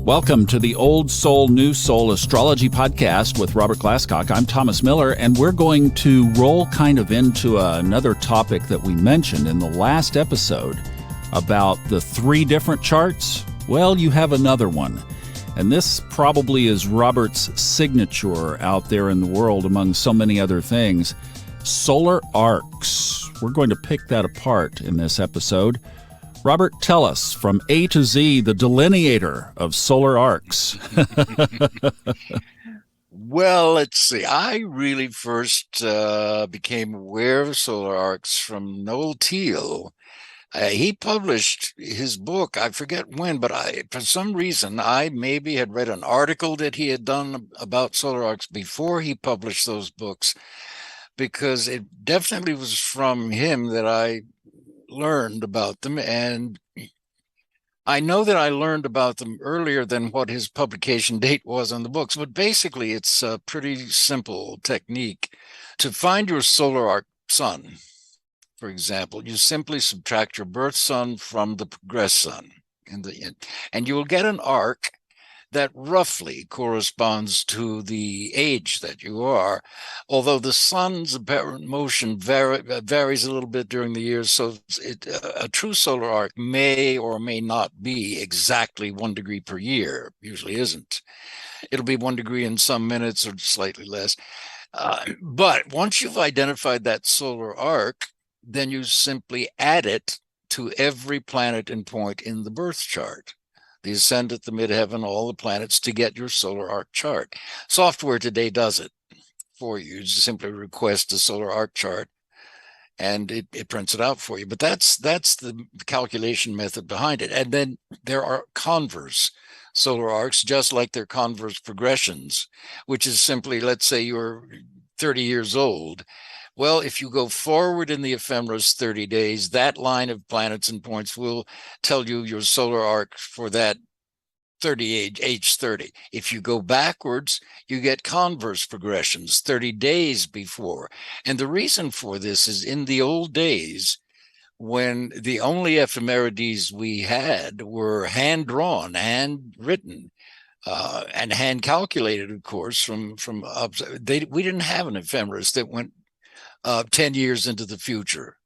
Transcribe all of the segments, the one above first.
Welcome to the Old Soul, New Soul Astrology Podcast with Robert Glasscock. I'm Thomas Miller, and we're going to roll kind of into another topic that we mentioned in the last episode about the three different charts. Well, you have another one, and this probably is Robert's signature out there in the world among so many other things. Solar arcs. We're going to pick that apart in this episode. Robert, tell us, from A to Z, the delineator of solar arcs. Well, let's see. I really first became aware of solar arcs from Noel Teal. He published his book, I forget when, but for some reason, I maybe had read an article that he had done about solar arcs before he published those books, because it definitely was from him that I learned about them, and I know that I learned about them earlier than what his publication date was on the books, but basically it's a pretty simple technique. To find your solar arc sun, for example, you simply subtract your birth sun from the progressed sun, and you will get an arc that roughly corresponds to the age that you are, although the sun's apparent motion varies a little bit during the years, so a true solar arc may or may not be exactly 1 degree per year. Usually isn't. It'll be 1 degree in some minutes or slightly less. But once you've identified that solar arc, then you simply add it to every planet and point in the birth chart, the ascendant, the midheaven, all the planets, to get your solar arc chart. Software today does it for you. You just simply request a solar arc chart, and it prints it out for you. But that's the calculation method behind it. And then there are converse solar arcs, just like they're converse progressions, which is simply, let's say you're 30 years old. Well, if you go forward in the ephemeris 30 days, that line of planets and points will tell you your solar arc for that age 30. If you go backwards, you get converse progressions 30 days before. And the reason for this is, in the old days, when the only ephemerides we had were hand-drawn, handwritten, and hand-calculated, of course, we didn't have an ephemeris that went 10 years into the future.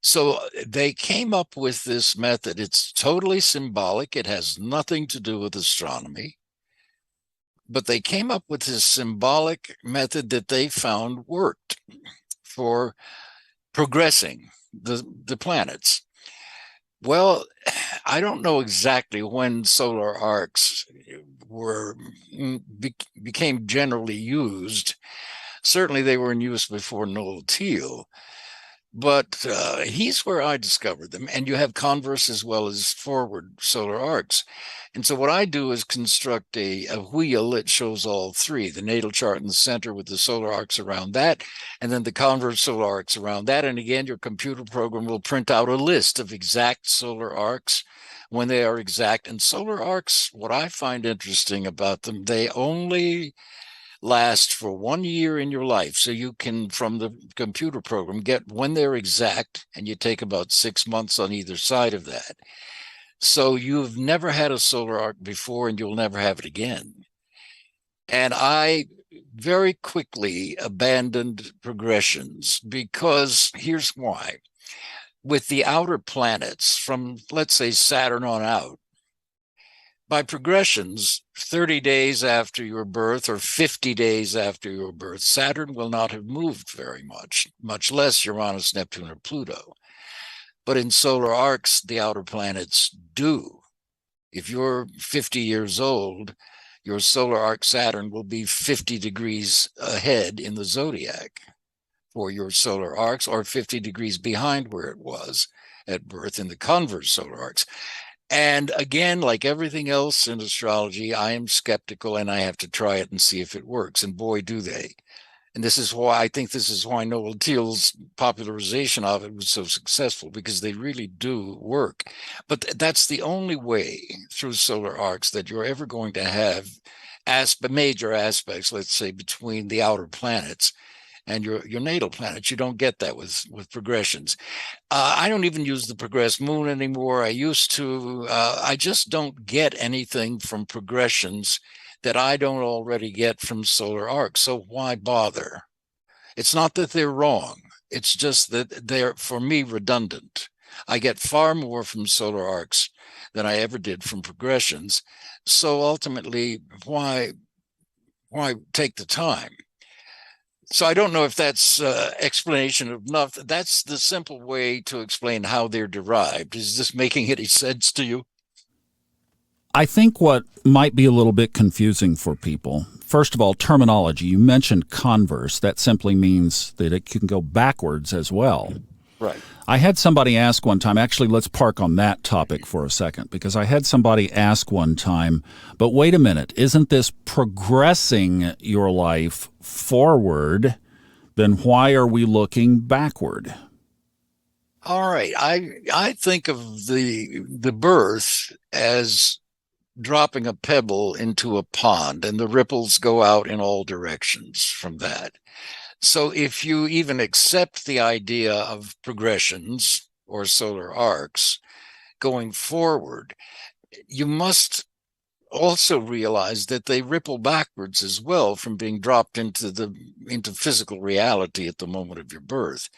So they came up with this method. It's totally symbolic. It has nothing to do with astronomy. But they came up with this symbolic method that they found worked for progressing the planets. Well, I don't know exactly when solar arcs became generally used. Certainly they were in use before Noel Teal, but he's where I discovered them. And you have converse as well as forward solar arcs. And so what I do is construct a wheel that shows all three: the natal chart in the center with the solar arcs around that, and then the converse solar arcs around that. And again, your computer program will print out a list of exact solar arcs when they are exact. And solar arcs, what I find interesting about them, they only last for 1 year in your life. So you can, from the computer program, get when they're exact, and you take about 6 months on either side of that. So you've never had a solar arc before, and you'll never have it again. And I very quickly abandoned progressions, because here's why. With the outer planets, from, let's say, Saturn on out, by progressions, 30 days after your birth or 50 days after your birth, Saturn will not have moved very much less Uranus, Neptune, or Pluto. But in solar arcs, the outer planets do. If you're 50 years old, your solar arc Saturn will be 50 degrees ahead in the zodiac for your solar arcs, or 50 degrees behind where it was at birth in the converse solar arcs. And again, like everything else in astrology, I am skeptical, and I have to try it and see if it works. And boy, do they. And this is why Noel Teal's popularization of it was so successful, because they really do work. But that's the only way through solar arcs that you're ever going to have major aspects, let's say, between the outer planets. and your natal planet. You don't get that with progressions. I don't even use the progressed moon anymore. I used to. I just don't get anything from progressions that I don't already get from solar arcs. So why bother? It's not that they're wrong. It's just that they're, for me, redundant. I get far more from solar arcs than I ever did from progressions. So ultimately, why take the time? So I don't know if that's explanation enough. That's the simple way to explain how they're derived. Is this making any sense to you? I think what might be a little bit confusing for people, first of all, terminology. You mentioned converse. That simply means that it can go backwards as well. Right. I had somebody ask one time, actually, let's park on that topic for a second, because I had somebody ask one time, but wait a minute, isn't this progressing your life forward? Then why are we looking backward? All right. I think of the birth as dropping a pebble into a pond, and the ripples go out in all directions from that. So if you even accept the idea of progressions or solar arcs going forward, you must also realize that they ripple backwards as well from being dropped into physical reality at the moment of your birth.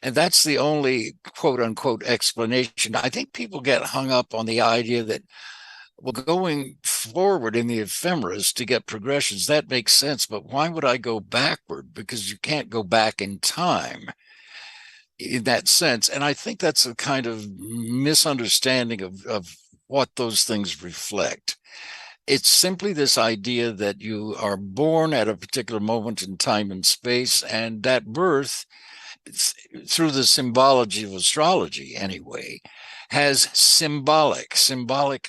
And that's the only quote unquote explanation. I think people get hung up on the idea that, well, going forward in the ephemeris to get progressions, that makes sense. But why would I go backward? Because you can't go back in time in that sense. And I think that's a kind of misunderstanding of what those things reflect. It's simply this idea that you are born at a particular moment in time and space, and that birth, through the symbology of astrology anyway, has symbolic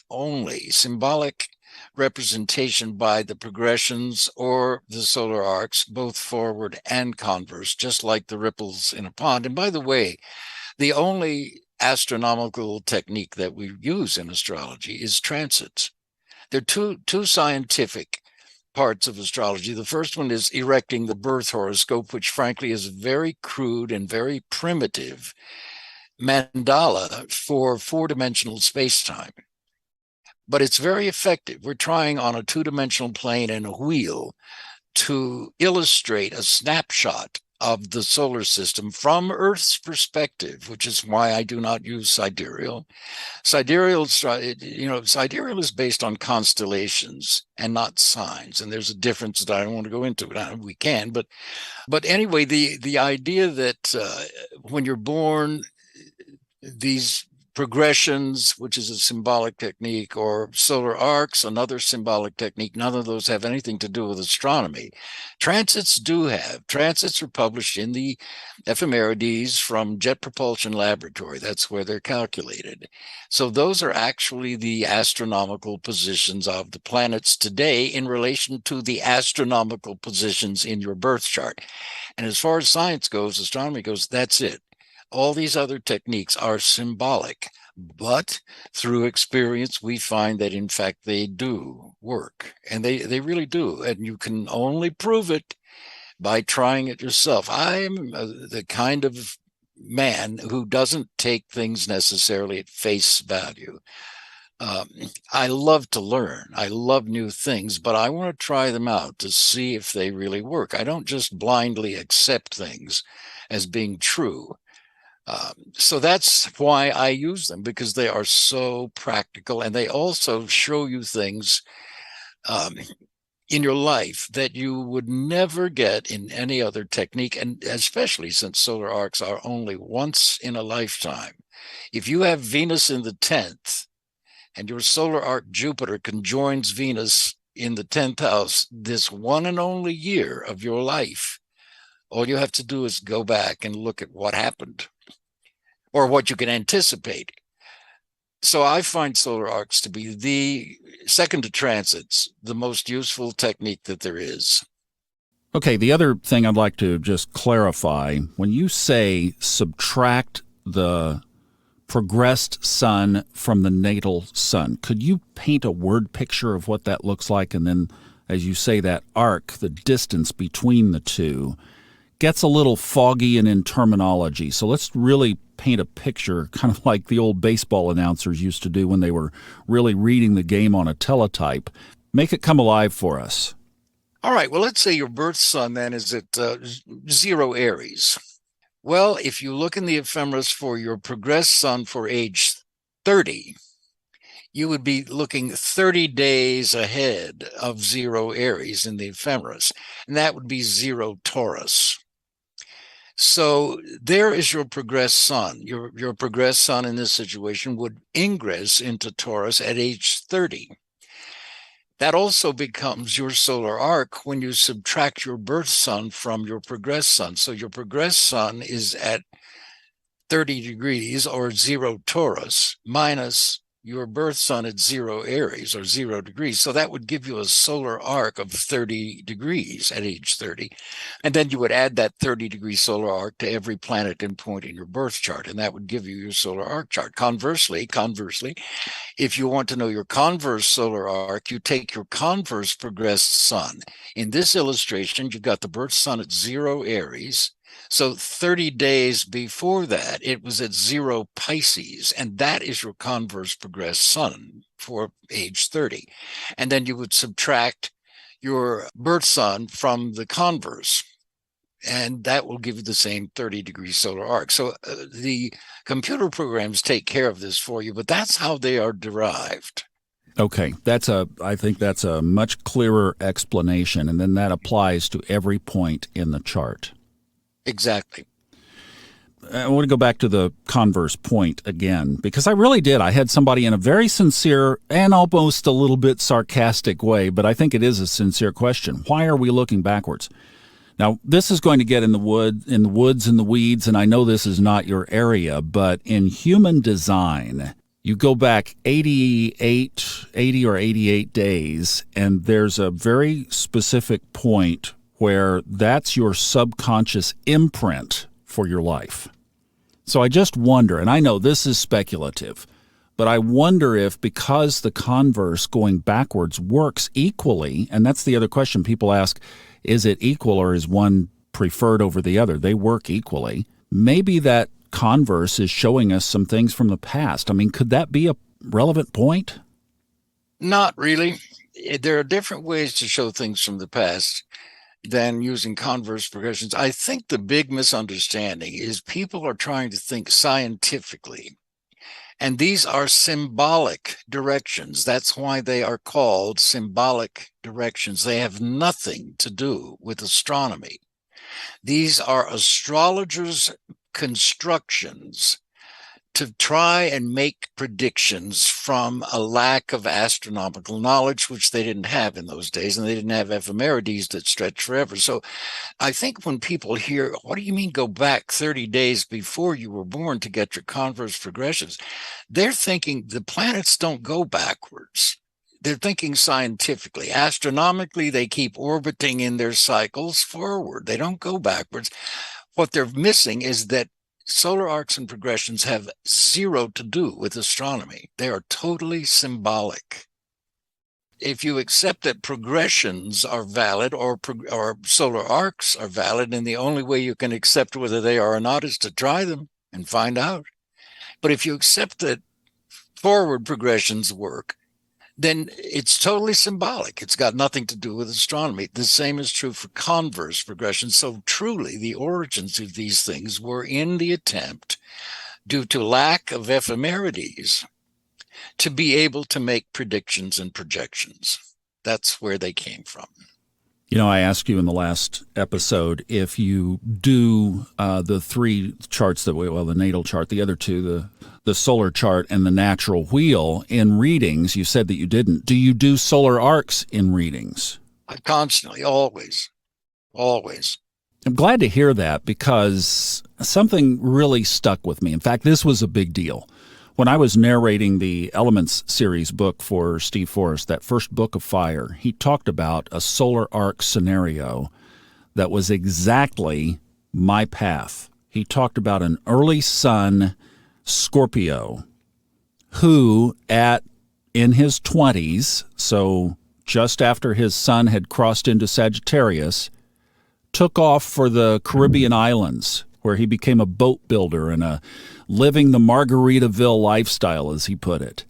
only, symbolic representation by the progressions or the solar arcs, both forward and converse, just like the ripples in a pond. And by the way, the only astronomical technique that we use in astrology is transits. There are two scientific parts of astrology. The first one is erecting the birth horoscope, which frankly is very crude and very primitive mandala for four-dimensional space-time. But it's very effective. We're trying on a two-dimensional plane and a wheel to illustrate a snapshot of the solar system from Earth's perspective, which is why I do not use sidereal. Sidereal is based on constellations and not signs, and there's a difference that I don't want to go into. We can, but anyway, the idea that when you're born, these progressions, which is a symbolic technique, or solar arcs, another symbolic technique, none of those have anything to do with astronomy. Transits do have. Transits are published in the ephemerides from Jet Propulsion Laboratory. That's where they're calculated. So those are actually the astronomical positions of the planets today in relation to the astronomical positions in your birth chart. And as far as science goes, astronomy goes, that's it. All these other techniques are symbolic, but through experience, we find that, in fact, they do work, and they really do. And you can only prove it by trying it yourself. I'm the kind of man who doesn't take things necessarily at face value. I love to learn. I love new things, but I want to try them out to see if they really work. I don't just blindly accept things as being true. So that's why I use them, because they are so practical, and they also show you things in your life that you would never get in any other technique, and especially since solar arcs are only once in a lifetime. If you have Venus in the 10th and your solar arc Jupiter conjoins Venus in the 10th house this one and only year of your life, all you have to do is go back and look at what happened, or what you can anticipate. So I find solar arcs to be the, second to transits, the most useful technique that there is. Okay, the other thing I'd like to just clarify, when you say subtract the progressed sun from the natal sun, could you paint a word picture of what that looks like? And then, as you say, that arc, the distance between the two, gets a little foggy and in terminology. So let's really paint a picture, kind of like the old baseball announcers used to do when they were really reading the game on a teletype. Make it come alive for us. All right, well, let's say your birth sun then is at 0 Aries. Well, if you look in the ephemeris for your progressed sun for age 30, you would be looking 30 days ahead of 0 Aries in the ephemeris, and that would be 0 Taurus. So there is your progressed sun. Your progressed sun in this situation would ingress into Taurus at age 30. That also becomes your solar arc when you subtract your birth sun from your progressed sun. So your progressed sun is at 30 degrees or 0 Taurus minus your birth sun at 0 Aries or 0 degrees. So that would give you a solar arc of 30 degrees at age 30. And then you would add that 30-degree solar arc to every planet and point in your birth chart, and that would give you your solar arc chart. Conversely, if you want to know your converse solar arc, you take your converse progressed sun. In this illustration, you've got the birth sun at 0 Aries. So 30 days before that, it was at 0 Pisces, and that is your converse progressed sun for age 30. And then you would subtract your birth sun from the converse, and that will give you the same 30-degree solar arc. So the computer programs take care of this for you, but that's how they are derived. Okay, I think that's a much clearer explanation, and then that applies to every point in the chart. Exactly. I want to go back to the converse point again, because I really did. I had somebody in a very sincere and almost a little bit sarcastic way, but I think it is a sincere question. Why are we looking backwards? Now, this is going to get in the woods and the weeds, and I know this is not your area, but in human design, you go back 80 or 88 days, and there's a very specific point where that's your subconscious imprint for your life. So I just wonder, and I know this is speculative, but I wonder if because the converse going backwards works equally, and that's the other question people ask, is it equal or is one preferred over the other? They work equally. Maybe that converse is showing us some things from the past. I mean, could that be a relevant point? Not really. There are different ways to show things from the past than using converse progressions. I think the big misunderstanding is people are trying to think scientifically, and these are symbolic directions. That's why they are called symbolic directions. They have nothing to do with astronomy. These are astrologers' constructions to try and make predictions from a lack of astronomical knowledge, which they didn't have in those days, and they didn't have ephemerides that stretch forever. So I think when people hear, what do you mean go back 30 days before you were born to get your converse progressions? They're thinking the planets don't go backwards. They're thinking scientifically. Astronomically, they keep orbiting in their cycles forward. They don't go backwards. What they're missing is that solar arcs and progressions have zero to do with astronomy. They are totally symbolic. If you accept that progressions are valid or solar arcs are valid, and the only way you can accept whether they are or not is to try them and find out. But if you accept that forward progressions work, then it's totally symbolic. It's got nothing to do with astronomy. The same is true for converse progression. So truly, the origins of these things were in the attempt, due to lack of ephemerides, to be able to make predictions and projections. That's where they came from. You know, I asked you in the last episode if you do the three charts the natal chart, the other two, the solar chart and the natural wheel in readings. You said that you didn't. Do you do solar arcs in readings? Constantly, always. I'm glad to hear that because something really stuck with me. In fact, this was a big deal. When I was narrating the Elements series book for Steve Forrest, that first book of Fire, he talked about a solar arc scenario that was exactly my path. He talked about an early sun Scorpio who in his 20s, so just after his sun had crossed into Sagittarius, took off for the Caribbean islands, where he became a boat builder and living the Margaritaville lifestyle, as he put it,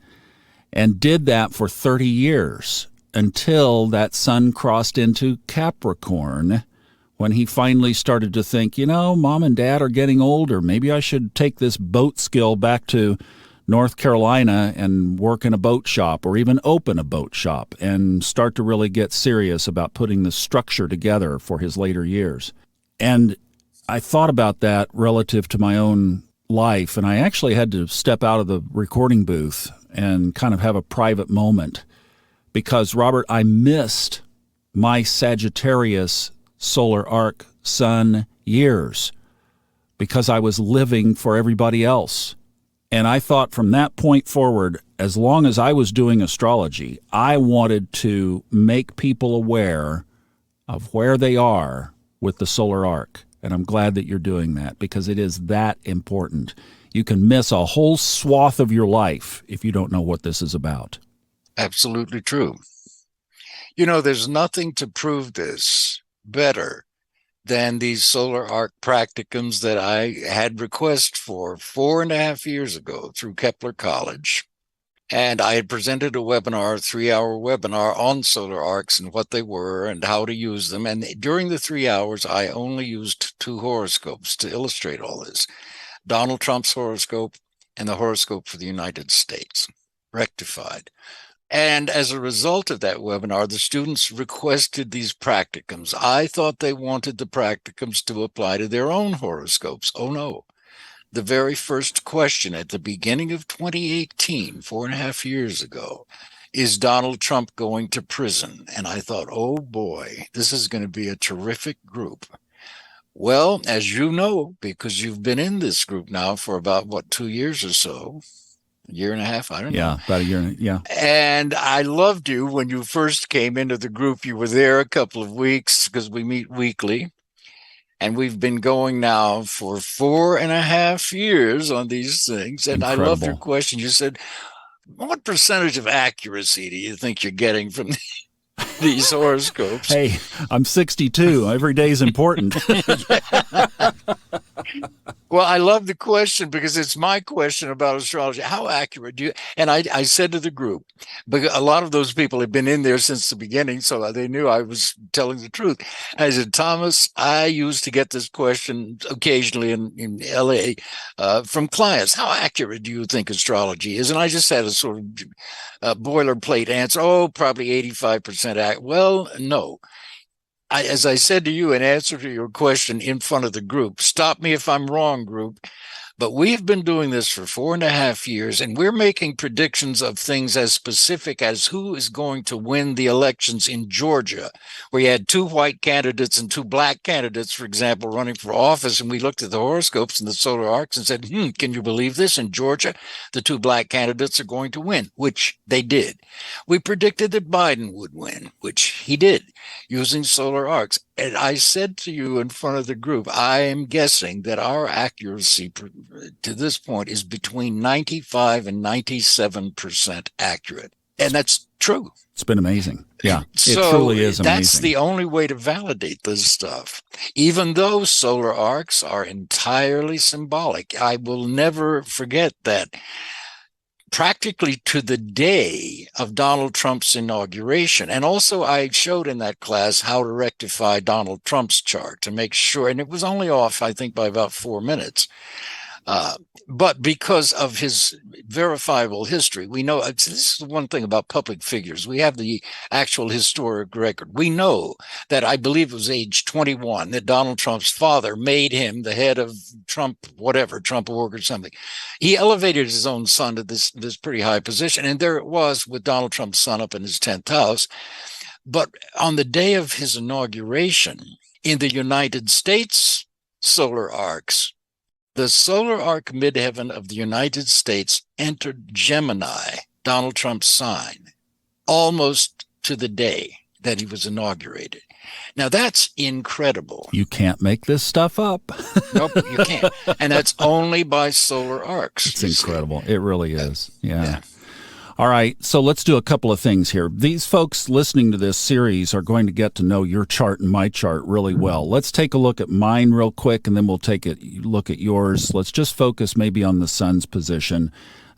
and did that for 30 years until that sun crossed into Capricorn, when he finally started to think, Mom and Dad are getting older. Maybe I should take this boat skill back to North Carolina and work in a boat shop, or even open a boat shop and start to really get serious about putting the structure together for his later years. And I thought about that relative to my own life, and I actually had to step out of the recording booth and kind of have a private moment because, Robert, I missed my Sagittarius solar arc sun years because I was living for everybody else. And I thought from that point forward, as long as I was doing astrology, I wanted to make people aware of where they are with the solar arc. And I'm glad that you're doing that because it is that important. You can miss a whole swath of your life if you don't know what this is about. Absolutely true. There's nothing to prove this better than these solar arc practicums that I had requests for 4.5 years ago through Kepler College. And I had presented a 3-hour webinar on solar arcs and what they were and how to use them. And during the 3 hours, I only used 2 horoscopes to illustrate all this: Donald Trump's horoscope and the horoscope for the United States, rectified. And as a result of that webinar, the students requested these practicums. I thought they wanted the practicums to apply to their own horoscopes. Oh, no. The very first question at the beginning of 2018, 4.5 years ago, is Donald Trump going to prison? And I thought, oh, boy, this is going to be a terrific group. Well, as you know, because you've been in this group now for about, 2 years or so, a year and a half, I don't know. Yeah, about a year. Yeah. And I loved you when you first came into the group. You were there a couple of weeks because we meet weekly. And we've been going now for 4.5 years on these things. And Incredible. I loved your question. You said, what percentage of accuracy do you think you're getting from these horoscopes? Hey, I'm 62. Every day is important. Well, I love the question because it's my question about astrology. How accurate do you? And I said to the group, because a lot of those people had been in there since the beginning, so they knew I was telling the truth. I said, Thomas, I used to get this question occasionally in LA from clients. How accurate do you think astrology is? And I just had a sort of boilerplate answer. Oh, probably 85% accurate. Well, no. As I said to you in answer to your question in front of the group, stop me if I'm wrong, group, but we've been doing this for 4.5 years, and we're making predictions of things as specific as who is going to win the elections in Georgia, where you had 2 white candidates and 2 black candidates, for example, running for office, and we looked at the horoscopes and the solar arcs and said, can you believe this? In Georgia, the 2 black candidates are going to win, which they did. We predicted that Biden would win, which he did, using solar arcs. And I said to you in front of the group, I am guessing that our accuracy to this point is between 95 and 97% accurate. And that's true. It's been amazing. Yeah, so it truly is amazing. That's the only way to validate this stuff. Even though solar arcs are entirely symbolic, I will never forget that. Practically to the day of Donald Trump's inauguration. And also I showed in that class how to rectify Donald Trump's chart to make sure, and it was only off, I think, by about 4 minutes. But because of his verifiable history, we know this is one thing about public figures. We have the actual historic record. We know that I believe it was age 21 that Donald Trump's father made him the head of Trump, whatever, Trump org or something. He elevated his own son to this pretty high position. And there it was with Donald Trump's son up in his 10th house. But on the day of his inauguration in the United States solar arcs, the solar arc midheaven of the United States entered Gemini, Donald Trump's sign, almost to the day that he was inaugurated. Now, that's incredible. You can't make this stuff up. Nope, you can't. And that's only by solar arcs. It's incredible. It really is. Yeah. All right, so let's do a couple of things here. These folks listening to this series are going to get to know your chart and my chart really well. Let's take a look at mine real quick, and then we'll take a look at yours. Let's just focus maybe on the sun's position.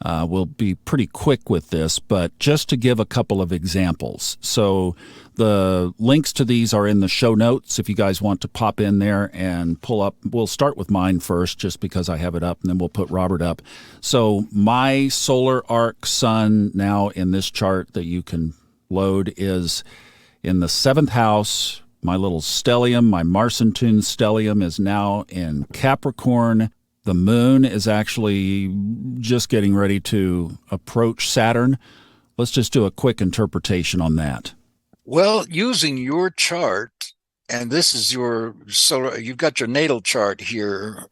We'll be pretty quick with this, but just to give a couple of examples. So the links to these are in the show notes if you guys want to pop in there and pull up. We'll start with mine first just because I have it up, and then we'll put Robert up. So my solar arc sun now in this chart that you can load is in the 7th house. My little stellium, my Marsantoon stellium, is now in Capricorn. The moon is actually just getting ready to approach Saturn. Let's just do a quick interpretation on that. Well, using your chart, and this is your solar, you've got your natal chart here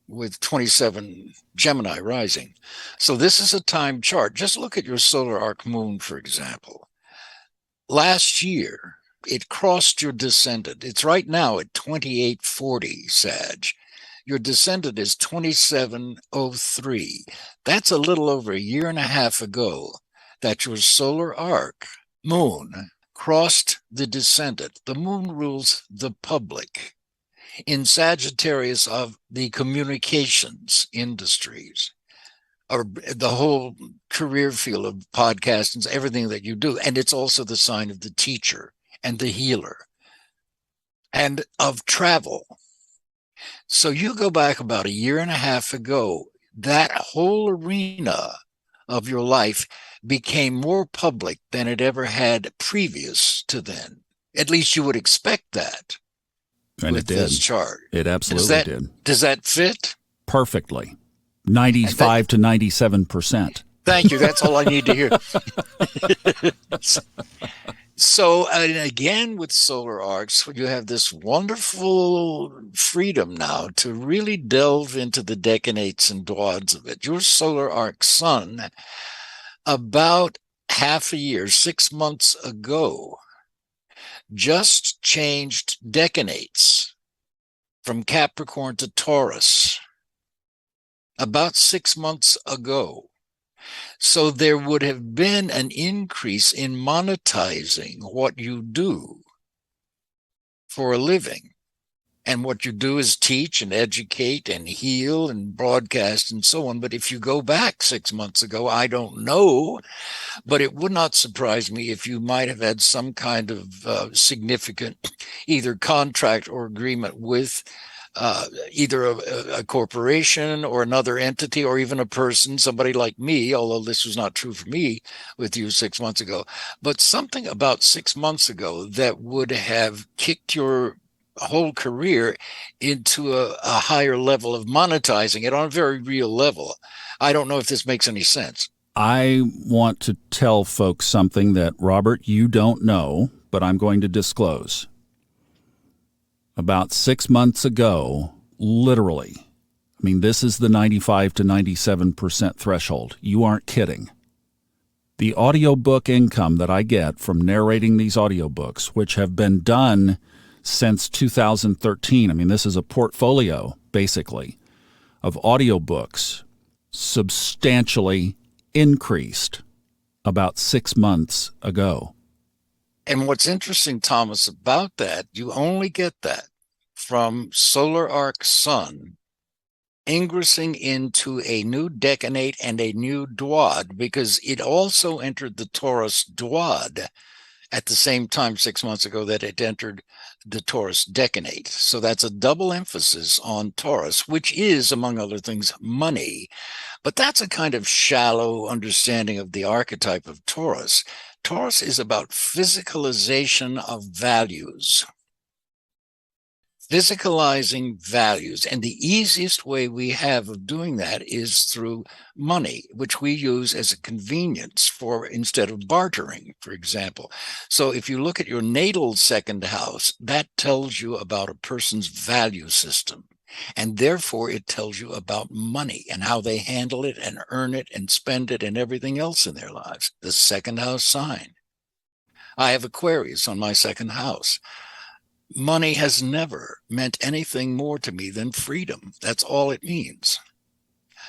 with 27 Gemini rising. So this is a time chart. Just look at your solar arc moon, for example. Last year, it crossed your descendant. It's right now at 2840 Sag. Your descendant is 2703. That's a little over a year and a half ago that your solar arc moon crossed the descendant. The moon rules the public. In Sagittarius of the communications industries, or the whole career field of podcasts, everything that you do. And it's also the sign of the teacher and the healer and of travel. So you go back about a year and a half ago, that whole arena of your life became more public than it ever had previous to then. At least you would expect that. And with it did. This chart. It absolutely did. Does that fit? Perfectly. 95 to 97%. Thank you. That's all I need to hear. So, and again, with solar arcs, you have this wonderful freedom now to really delve into the decanates and dwads of it. Your solar arc sun, about half a year, 6 months ago, just changed decanates from Capricorn to Taurus about 6 months ago. So there would have been an increase in monetizing what you do for a living. And what you do is teach and educate and heal and broadcast and so on. But if you go back 6 months ago, I don't know, but it would not surprise me if you might have had some kind of significant either contract or agreement with either a corporation or another entity or even a person, somebody like me, although this was not true for me with you 6 months ago, but something about 6 months ago that would have kicked your whole career into a higher level of monetizing it on a very real level. I don't know if this makes any sense. I want to tell folks something that, Robert, you don't know, but I'm going to disclose. About 6 months ago, literally, I mean, this is the 95 to 97% threshold. You aren't kidding. The audiobook income that I get from narrating these audiobooks, which have been done since 2013, I mean, this is a portfolio, basically, of audiobooks, substantially increased about 6 months ago. And what's interesting, Thomas, about that, you only get that from solar arc sun ingressing into a new decanate and a new dwad, because it also entered the Taurus dwad at the same time 6 months ago that it entered the Taurus decanate. So that's a double emphasis on Taurus, which is, among other things, money. But that's a kind of shallow understanding of the archetype of Taurus. Taurus is about physicalization of values. Physicalizing values. And the easiest way we have of doing that is through money, which we use as a convenience for instead of bartering, for example. So if you look at your natal second house, that tells you about a person's value system. And therefore, it tells you about money and how they handle it and earn it and spend it and everything else in their lives. The second house sign. I have Aquarius on my second house. Money has never meant anything more to me than freedom. That's all it means.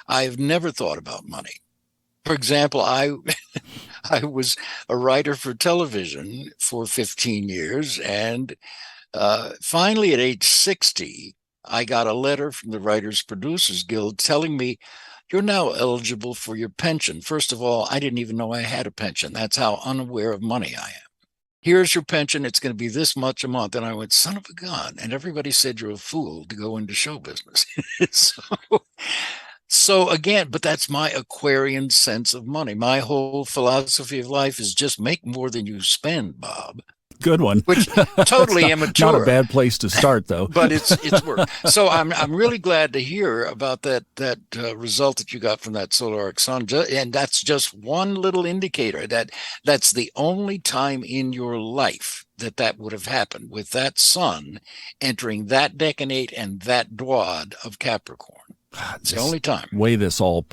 I have never thought about money. For example, I was a writer for television for 15 years, and finally at age 60, I got a letter from the Writers Producers Guild telling me, you're now eligible for your pension. First of all, I didn't even know I had a pension. That's how unaware of money I am. Here's your pension. It's going to be this much a month. And I went, son of a gun. And everybody said you're a fool to go into show business. so, so again, but that's my Aquarian sense of money. My whole philosophy of life is just make more than you spend, Bob. Good one. Which totally immature. Not a bad place to start, though. But it's work. So I'm really glad to hear about that result that you got from that solar arc sun, and that's just one little indicator that's the only time in your life that would have happened, with that sun entering that decanate and that dwad of Capricorn. It's the only time. The way this all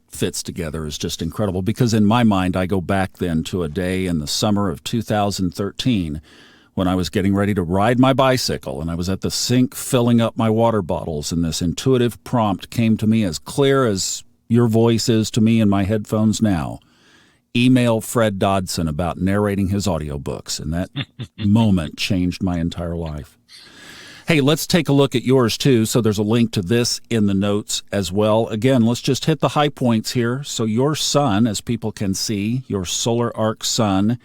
fits together is just incredible, because in my mind I go back then to a day in the summer of 2013 when I was getting ready to ride my bicycle, and I was at the sink filling up my water bottles, and this intuitive prompt came to me as clear as your voice is to me in my headphones now. Email Fred Dodson about narrating his audiobooks, and that moment changed my entire life. Hey, let's take a look at yours too. So there's a link to this in the notes as well. Again, let's just hit the high points here. So your sun, as people can see, your solar arc sun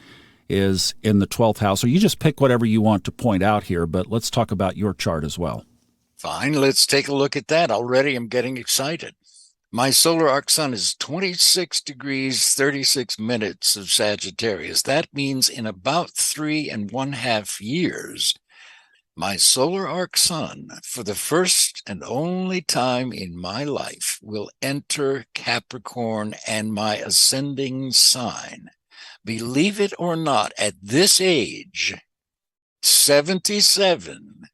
is in the 12th house. So you just pick whatever you want to point out here, but let's talk about your chart as well. Fine, let's take a look at that. Already I'm getting excited. My solar arc sun is 26 degrees, 36 minutes of Sagittarius. That means in about 3.5 years, my solar arc sun, for the first and only time in my life, will enter Capricorn and my ascending sign. Believe it or not, at this age, 77,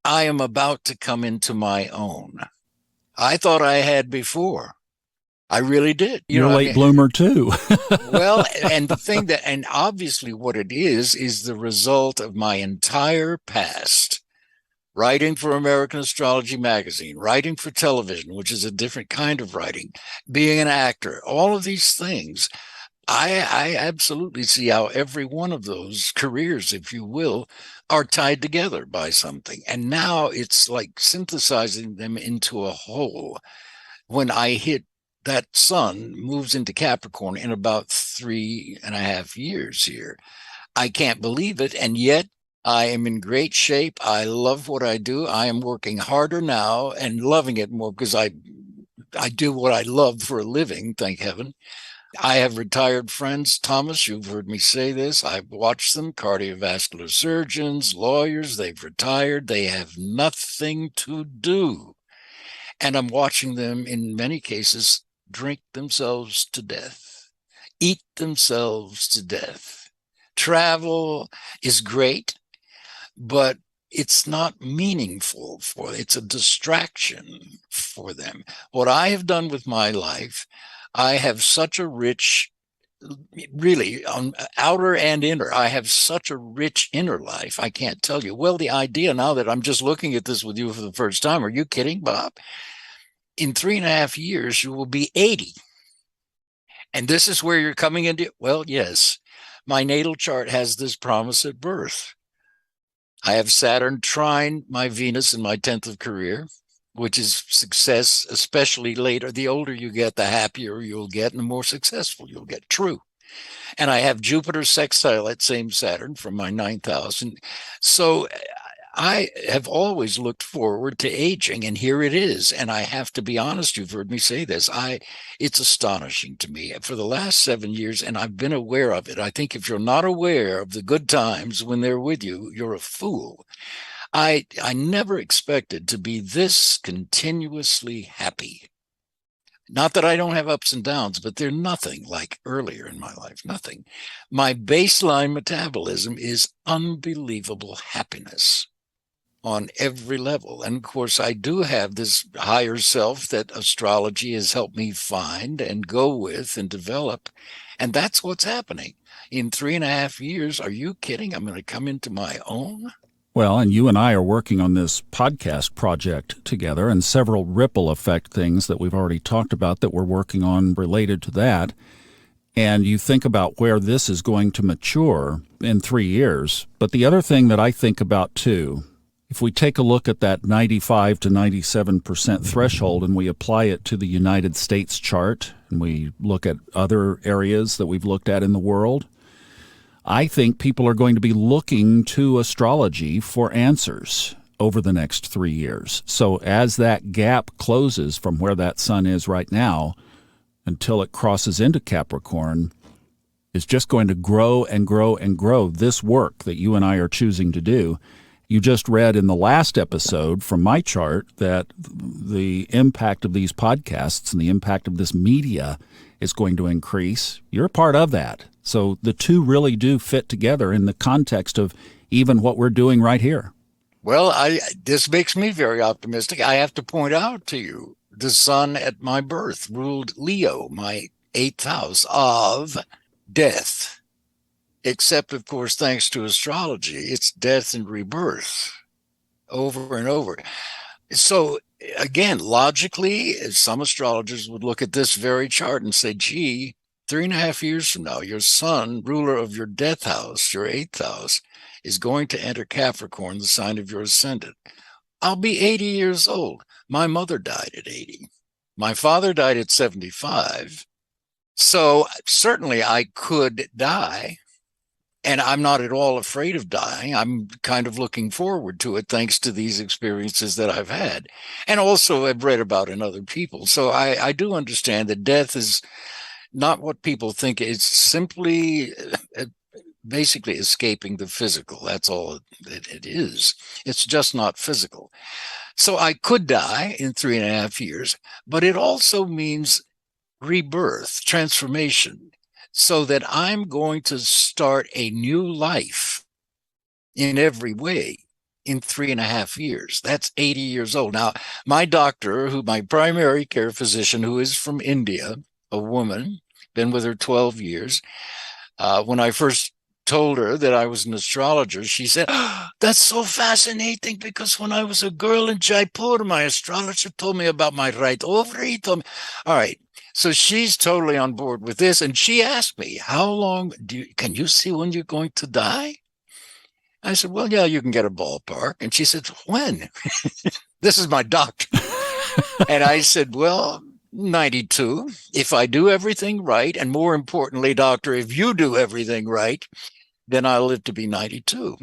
I am about to come into my own. I thought I had before. I really did. You're a late bloomer too. Well, and the thing and obviously what it is the result of my entire past. Writing for American Astrology magazine, writing for television, which is a different kind of writing, being an actor, all of these things. I absolutely see how every one of those careers, if you will, are tied together by something. And now it's like synthesizing them into a whole. When I hit that sun moves into Capricorn in about 3.5 years here. I can't believe it. And yet I am in great shape. I love what I do. I am working harder now and loving it more because I do what I love for a living, thank heaven. I have retired friends. Thomas, you've heard me say this. I've watched them, cardiovascular surgeons, lawyers. They've retired. They have nothing to do. And I'm watching them, in many cases, drink themselves to death, eat themselves to death. Travel is great, but it's not meaningful for them. It's a distraction for them. What I have done with my life, I have such a rich, really on outer and inner, I have such a rich inner life. I can't tell you. Well, the idea now that I'm just looking at this with you for the first time, are you kidding, Bob? In 3.5 years, you will be 80. And this is where you're coming into, well, yes, my natal chart has this promise at birth. I have Saturn trine my Venus in my 10th of career, which is success, especially later. The older you get, the happier you'll get and the more successful you'll get. True. And I have Jupiter sextile that same Saturn from my 9th house. And so I have always looked forward to aging, and here it is. And I have to be honest, you've heard me say this. It's astonishing to me for the last 7 years, and I've been aware of it. I think if you're not aware of the good times when they're with you, you're a fool. I never expected to be this continuously happy. Not that I don't have ups and downs, but they're nothing like earlier in my life, nothing. My baseline metabolism is unbelievable happiness on every level. And of course, I do have this higher self that astrology has helped me find and go with and develop. And that's what's happening. In 3.5 years, are you kidding? I'm going to come into my own. Well, and you and I are working on this podcast project together and several ripple effect things that we've already talked about that we're working on related to that. And you think about where this is going to mature in 3 years. But the other thing that I think about too, if we take a look at that 95 to 97% threshold and we apply it to the United States chart and we look at other areas that we've looked at in the world, I think people are going to be looking to astrology for answers over the next 3 years. So as that gap closes from where that sun is right now until it crosses into Capricorn, is just going to grow and grow and grow. This work that you and I are choosing to do. You just read in the last episode from my chart that the impact of these podcasts and the impact of this media is going to increase. You're a part of that. So the two really do fit together in the context of even what we're doing right here. Well, this makes me very optimistic. I have to point out to you, the sun at my birth ruled Leo, my 8th house of death. Except, of course, thanks to astrology, it's death and rebirth over and over. So again, logically, some astrologers would look at this very chart and say, gee, 3.5 years from now, your sun, ruler of your death house, your 8th house, is going to enter Capricorn, the sign of your ascendant. I'll be 80 years old. My mother died at 80. My father died at 75. So certainly I could die. And I'm not at all afraid of dying. I'm kind of looking forward to it thanks to these experiences that I've had. And also I've read about in other people. So I do understand that death is not what people think. It's simply basically escaping the physical. That's all it is. It's just not physical. So I could die in 3.5 years, but it also means rebirth, transformation, so that I'm going to start a new life in every way in 3.5 years. That's 80 years old. Now, my doctor, my primary care physician, who is from India, a woman, been with her 12 years, when I first told her that I was an astrologer, she said, oh, that's so fascinating, because when I was a girl in Jaipur, my astrologer told me about my right ovary. He told me, all right. So she's totally on board with this. And she asked me, how long can you see when you're going to die? I said, well, yeah, you can get a ballpark. And she said, when? This is my doctor. And I said, well, 92, if I do everything right. And more importantly, doctor, if you do everything right, then I'll live to be 92.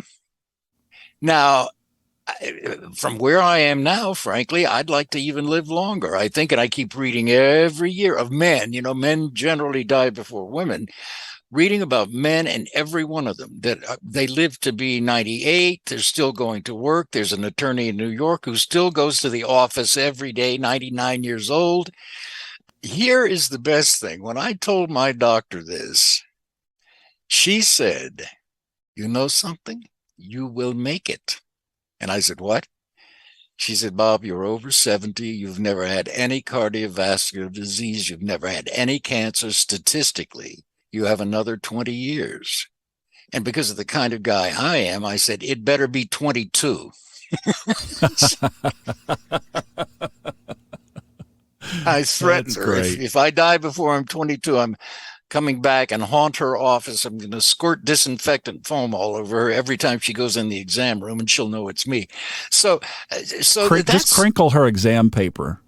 Now, from where I am now, frankly, I'd like to even live longer. I think, and I keep reading every year of men, men generally die before women, reading about men and every one of them that they live to be 98. They're still going to work. There's an attorney in New York who still goes to the office every day, 99 years old. Here is the best thing. When I told my doctor this, she said, you know something? You will make it. And I said, what? She said, Bob, you're over 70. You've never had any cardiovascular disease. You've never had any cancer. Statistically, you have another 20 years. And because of the kind of guy I am, I said, it better be 22. I threatened her. If I die before I'm 22, I'm coming back and haunt her office. I'm going to squirt disinfectant foam all over her every time she goes in the exam room, and she'll know it's me. So just crinkle her exam paper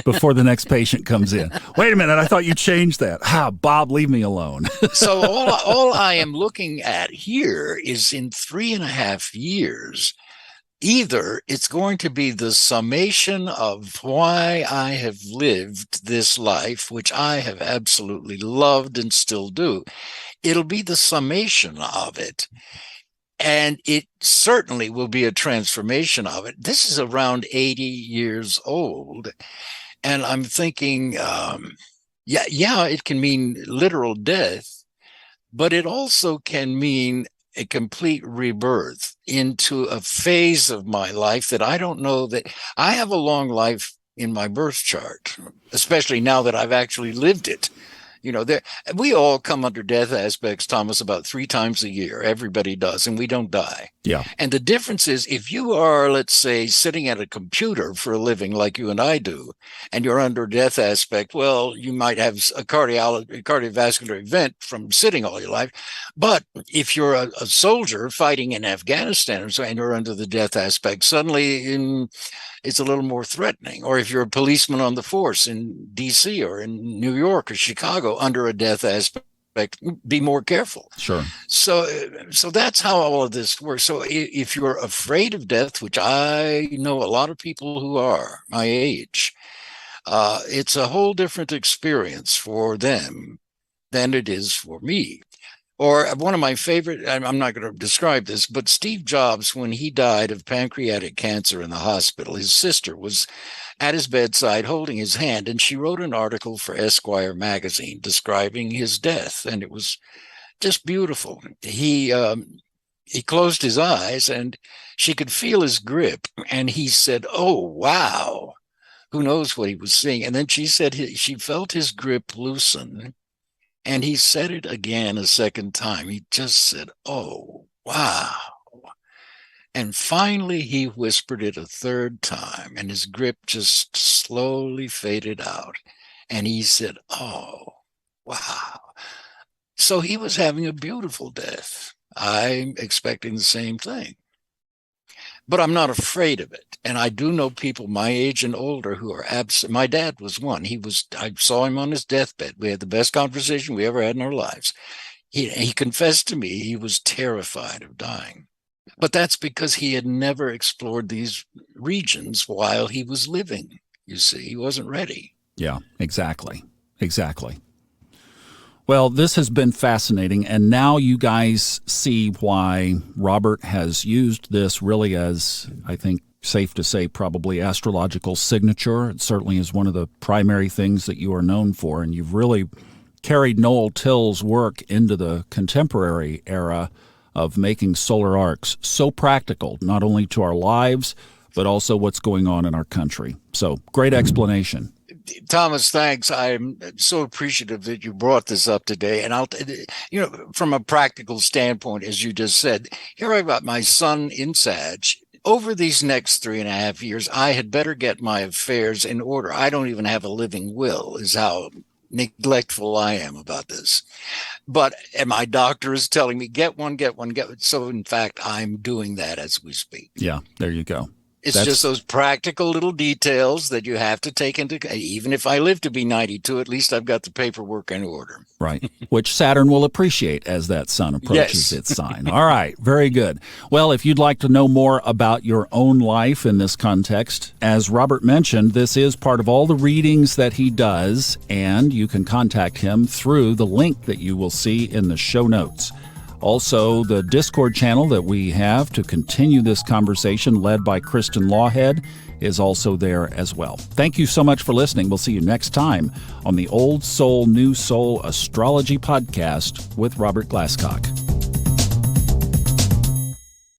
before the next patient comes in. Wait a minute, I thought you changed that. Bob, leave me alone. So all I am looking at here is in 3.5 years, either it's going to be the summation of why I have lived this life, which I have absolutely loved and still do. It'll be the summation of it. And it certainly will be a transformation of it. This is around 80 years old. And I'm thinking, it can mean literal death, but it also can mean a complete rebirth into a phase of my life that I don't know that I have a long life in my birth chart, especially now that I've actually lived it. we all come under death aspects, Thomas, about 3 times a year. Everybody does, and we don't die. Yeah. And the difference is if you are, let's say, sitting at a computer for a living like you and I do, and you're under death aspect, well, you might have a cardiovascular event from sitting all your life. But if you're a soldier fighting in Afghanistan and you're under the death aspect, suddenly it's a little more threatening. Or if you're a policeman on the force in D.C. or in New York or Chicago under a death aspect, be more careful. Sure. So that's how all of this works. So if you're afraid of death, which I know a lot of people who are my age, it's a whole different experience for them than it is for me. Or one of my favorite, I'm not going to describe this, but Steve Jobs, when he died of pancreatic cancer in the hospital, his sister was at his bedside holding his hand, and she wrote an article for Esquire magazine describing his death, and it was just beautiful. He closed his eyes, and she could feel his grip, and he said, "Oh, wow." Who knows what he was seeing? And then she said she felt his grip loosen. And he said it again a second time. He just said, "Oh, wow." And finally, he whispered it a third time, and his grip just slowly faded out. And he said, "Oh, wow." So he was having a beautiful death. I'm expecting the same thing. But I'm not afraid of it. And I do know people my age and older who are absent. My dad was one. I saw him on his deathbed. We had the best conversation we ever had in our lives. He confessed to me he was terrified of dying. But that's because he had never explored these regions while he was living. You see, he wasn't ready. Yeah, exactly. Exactly. Well, this has been fascinating, and now you guys see why Robert has used this really as, I think, safe to say, probably astrological signature. It certainly is one of the primary things that you are known for, and you've really carried Noel Till's work into the contemporary era of making solar arcs so practical, not only to our lives, but also what's going on in our country. So, great explanation. Thomas, thanks. I'm so appreciative that you brought this up today. And from a practical standpoint, as you just said, here I've got my son in Sag. Over these next 3.5 years, I had better get my affairs in order. I don't even have a living will, is how neglectful I am about this. And my doctor is telling me, get one. So, in fact, I'm doing that as we speak. Yeah, there you go. It's just those practical little details that you have to take into, even if I live to be 92, at least I've got the paperwork in order. Right, which Saturn will appreciate as that sun approaches its sign. All right, very good. Well, if you'd like to know more about your own life in this context, as Robert mentioned, this is part of all the readings that he does, and you can contact him through the link that you will see in the show notes. Also, the Discord channel that we have to continue this conversation, led by Kristen Lawhead, is also there as well. Thank you so much for listening. We'll see you next time on the Old Soul, New Soul Astrology Podcast with Robert Glasscock.